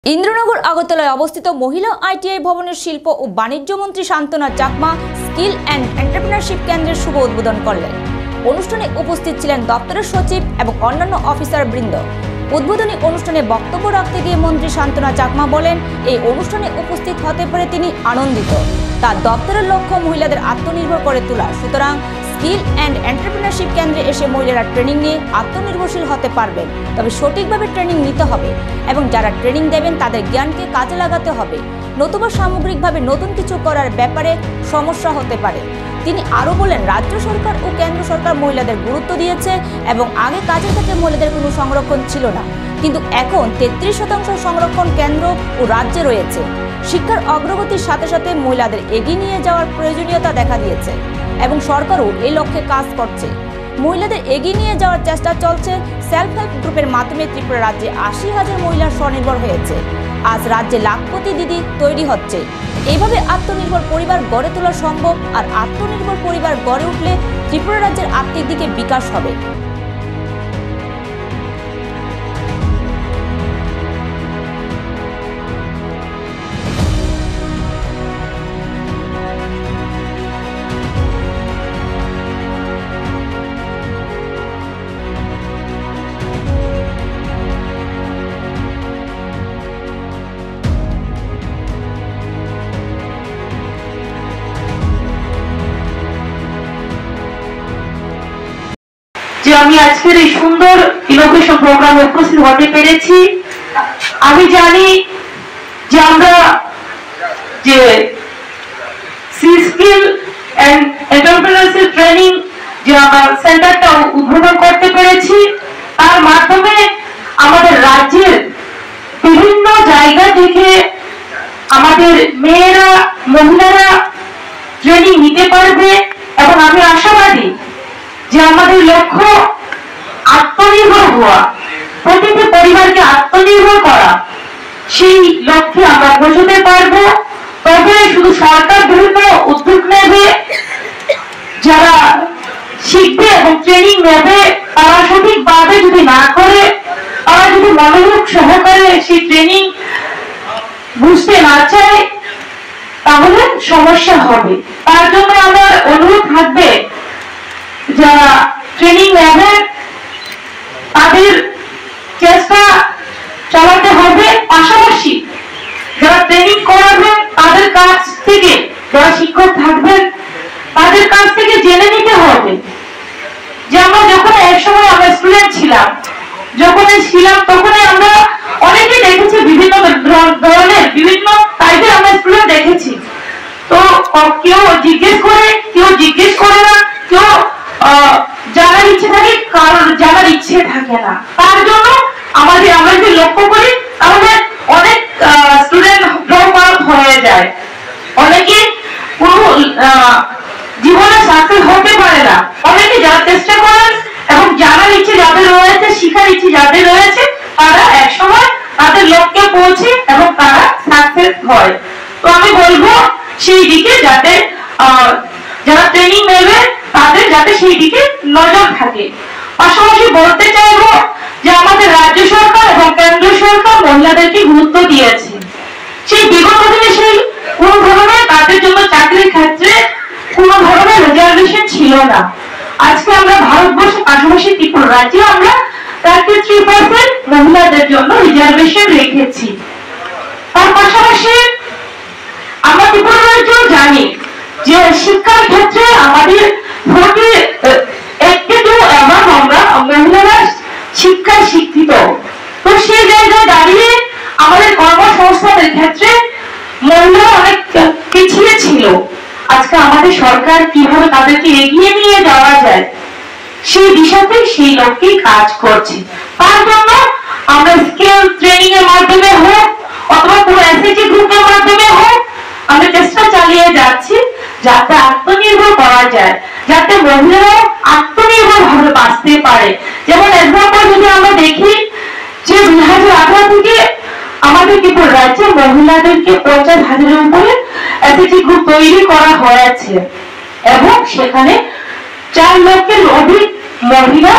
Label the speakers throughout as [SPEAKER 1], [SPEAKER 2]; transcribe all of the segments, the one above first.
[SPEAKER 1] इंद्रनगर আগরতলায় অবস্থিত মহিলা আইটিআই ভবনের শিল্প ও বাণিজ্য মন্ত্রী শান্তনা চাকমা স্কিল অ্যান্ড এন্টারপ্রেনারশিপ কেন্দ্রের শুভ উদ্বোধন করলেন। অনুষ্ঠানে উপস্থিত ছিলেন দপ্তরের সচিব এবং অন্যান্য অফিসার বৃন্দ। উদ্বোধনী অনুষ্ঠানে বক্তব্য রাখতে গিয়ে মন্ত্রী শান্তনা চাকমা বলেন, এই অনুষ্ঠানে উপস্থিত হতে পেরে তিনি আনন্দিত। তার দপ্তরের লক্ষ্য মহিলাদের আত্মনির্ভর করে তোলা। সুতরাং স্কিল অ্যান্ড এন্টারপ্রেনারশিপ কেন্দ্রে এসে মহিলারা ট্রেনিং নিয়ে আত্মনির্ভরশীল হতে পারবেন, তবে সঠিকভাবে ট্রেনিং নিতে হবে এবং যারা ট্রেনিং দেবেন তাদের জ্ঞানকে কাজে লাগাতে হবে, নতুবা সামগ্রিকভাবে নতুন কিছু করার ব্যাপারে সমস্যা হতে পারে। তিনি আরও বলেন, রাজ্য সরকার ও কেন্দ্র সরকার মহিলাদের গুরুত্ব দিয়েছে এবং আগে কাজের ক্ষেত্রে মহিলাদের কোনো সংরক্ষণ ছিল না, কিন্তু এখন 33% সংরক্ষণ কেন্দ্র ও রাজ্যে রয়েছে। শিক্ষার অগ্রগতির সাথে সাথে মহিলাদের এগিয়ে নিয়ে যাওয়ার প্রয়োজনীয়তা দেখা দিয়েছে এবং সরকারও এই লক্ষ্যে কাজ করছে। মহিলাদের এগিয়ে নিয়ে যাওয়ার চেষ্টা চলছে। সেলফ হেল্প গ্রুপের মাধ্যমে ত্রিপুরা রাজ্যে 80,000 মহিলা স্বনির্ভর হয়েছে। আজ রাজ্যে লাখপতি দিদি তৈরি হচ্ছে। এইভাবে আত্মনির্ভর পরিবার গড়ে তোলা সম্ভব, আর আত্মনির্ভর পরিবার গড়ে উঠলে ত্রিপুরা রাজ্যের আর্থিক দিকে বিকাশ হবে।
[SPEAKER 2] আমি আজকের এই সুন্দর ইনোভেশন প্রোগ্রামে উপস্থিত হতে পেরেছি। আমি জানি যে আমরা যে স্কিল এন্ড এন্টারপ্রেনারশিপ ট্রেনিং যে আমরা সেন্টারটা উদ্বোধন করতে পেরেছি, তার মাধ্যমে আমাদের রাজ্যের বিভিন্ন জায়গা থেকে আমাদের মেয়েরা, মহিলারা ট্রেনিং নিতে পারবে এবং আমি আশাবাদী যে আমাদের লক্ষ্য আত্মনির্ভর হওয়া, প্রতিটি পরিবারকে আত্মনির্ভর করা। সেই লক্ষ্যে আমরা পৌঁছতে পারবো। তবে শুধু সরকার বিভিন্ন উদ্যোগ নেবে, যারা শিখবে এবং ট্রেনিং নেবে তারা সঠিকভাবে যদি না করে, তারা যদি মনোযোগ সহকারে সেই ট্রেনিং বুঝতে না চায়, তাহলে সমস্যা হবে। তার জন্য আমার অনুরোধ থাকবে, যারা ট্রেনিং নেবেন তাদের চেষ্টা চালাতে হবে। পাশাপাশি যারা ট্রেনিং করাবেন তাদের কাছ থেকে, যারা শিক্ষক থাকবেন তাদের কাছ থেকে জেনে নিতে হবে যে আমরা যখন একসময় আমরা স্টুডেন্ট ছিলাম, তখনই আমরা অনেকে দেখেছি বিভিন্ন ধরনের বিভিন্ন টাইপের আমরা স্টুডেন্ট দেখেছি। তো কেউ জিজ্ঞেস করে, কেউ জিজ্ঞেস করে না, কেউ জানার ইচ্ছে থাকে, কারণ জানার ইচ্ছে থাকে না। তার জন্য আমরা যদি লক্ষ্য করি তাহলে অনেক স্টুডেন্ট ড্রপ আউট হয়ে যায়, অনেকে কোনো জীবনে সাকসেস হতে পারে না। অনেকে যারা চেষ্টা করেন এবং জানার ইচ্ছে যাদের রয়েছে, শিখার ইচ্ছে যাদের রয়েছে, তারা একসময় তাদের লক্ষ্যে পৌঁছে এবং তারা সাকসেস হয়। তো আমি বলবো সেই দিকে যাতে যারা ট্রেনিং নেবে তাদের যাতে সেই দিকে নজর থাকে। পাশাপাশি বলতে চাইবো যে আমাদের রাজ্য সরকার এবং কেন্দ্র সরকার মহিলাদেরকে গুরুত্ব দিয়েছে। সেই বিগত দিনে সেই কোন ধরনের তাদের জন্য চাকরির ক্ষেত্রে কোন ধরনের রিজার্ভেশন ছিল না। আজকে আমরা ভারতবর্ষের পাশাপাশি ত্রিপুরা রাজ্যে আমরা 33% মহিলাদের জন্য রিজার্ভেশন রেখেছি। তার পাশাপাশি আমরা ত্রিপুরা রাজ্য জানি যে শিক্ষার ক্ষেত্রে আমাদের আমরা মহিলারা শিক্ষায় শিক্ষিত। তো সেই জায়গায় দাঁড়িয়ে আমাদের কর্মসংস্থানের ক্ষেত্রে মহিলারা অনেক পিছিয়ে ছিল। আজকে আমাদের সরকার কিভাবে তাদেরকে এগিয়ে নিয়ে যাওয়া যায় সেই দিশাতে, সেই লক্ষ্যে কাজ করছে। তার জন্য আমরা স্কিল ট্রেনিং এর মাধ্যমে হোক অথবা কোনো এসএইচজি গ্রুপের মাধ্যমে হোক, আমরা চেষ্টা চালিয়ে যাচ্ছি যাতে আত্মনির্ভর করা যায়, যাতে মহিলারা আত্মনির্ভর ভাবে বাঁচতে পারে। যেমন এক্সাম্পল যদি আমরা দেখি যে 2018 থেকে আমাদের ত্রিপুরা রাজ্যে মহিলাদেরকে 50,000-এর উপরে এসএইচজি গ্রুপ তৈরি করা হয়েছে এবং সেখানে 4 লক্ষের অধিক মহিলা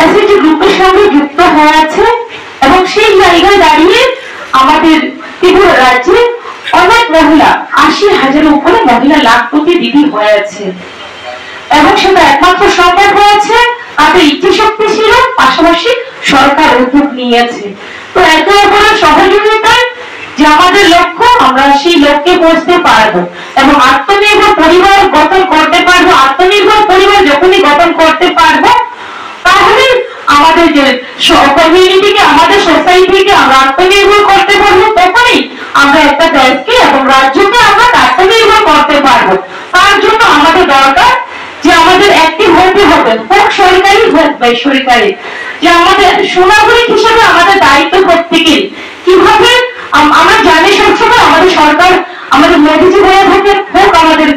[SPEAKER 2] এসএইচজি গ্রুপের সঙ্গে যুক্ত হয়েছে এবং সেই জায়গায় দাঁড়িয়ে আমাদের ত্রিপুরা রাজ্যে অনেক মহিলা 80,000-এর উপরে মহিলা লাখপতি দিদি হয়েছে, এবং সেটা একমাত্র সম্ভব হয়েছে তাদের ইচ্ছে শক্তি ছিল, পাশাপাশি সরকার উদ্যোগ নিয়েছে। তো একে অপরের সহযোগিতায় যে আমাদের লক্ষ্য, আমরা সেই লক্ষ্যে পৌঁছতে পারবো এবং আত্মনির্ভর পরিবার গঠন করতে পারবো। আত্মনির্ভর পরিবার যখনই গঠন করতে পারবো, তাহলে আমাদের যে কমিউনিটিকে, আমাদের সোসাইটিকে আমরা আত্মনির্ভর করতে পারবো। তখনই আমরা একটা দেশকে এবং রাজ্যকে আমরা আত্মনির্ভর করতে পারবো। তার জন্য আমাদের দরকার যে আমাদের অ্যাক্টিভ হতে হবে, হোক সরকারি হোক বেসরকারি। যে আমাদের সুনাগরিক হিসেবে আমাদের দায়িত্ব প্রত্যেকের। কিভাবে আমরা জানি সবসময় আমাদের সরকার, আমাদের মোদীজি বলে থাকেন, হোক আমাদের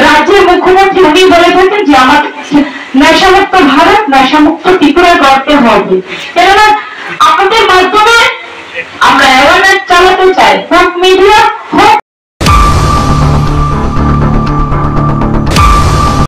[SPEAKER 2] রাজ্যের মুখ্যমন্ত্রী উনি বলে থাকেন যে আমাদের নেশামুক্ত ভারত, নেশামুক্ত ত্রিপুরা করতে হবে। কেননা আমাদের মাধ্যমে আমরা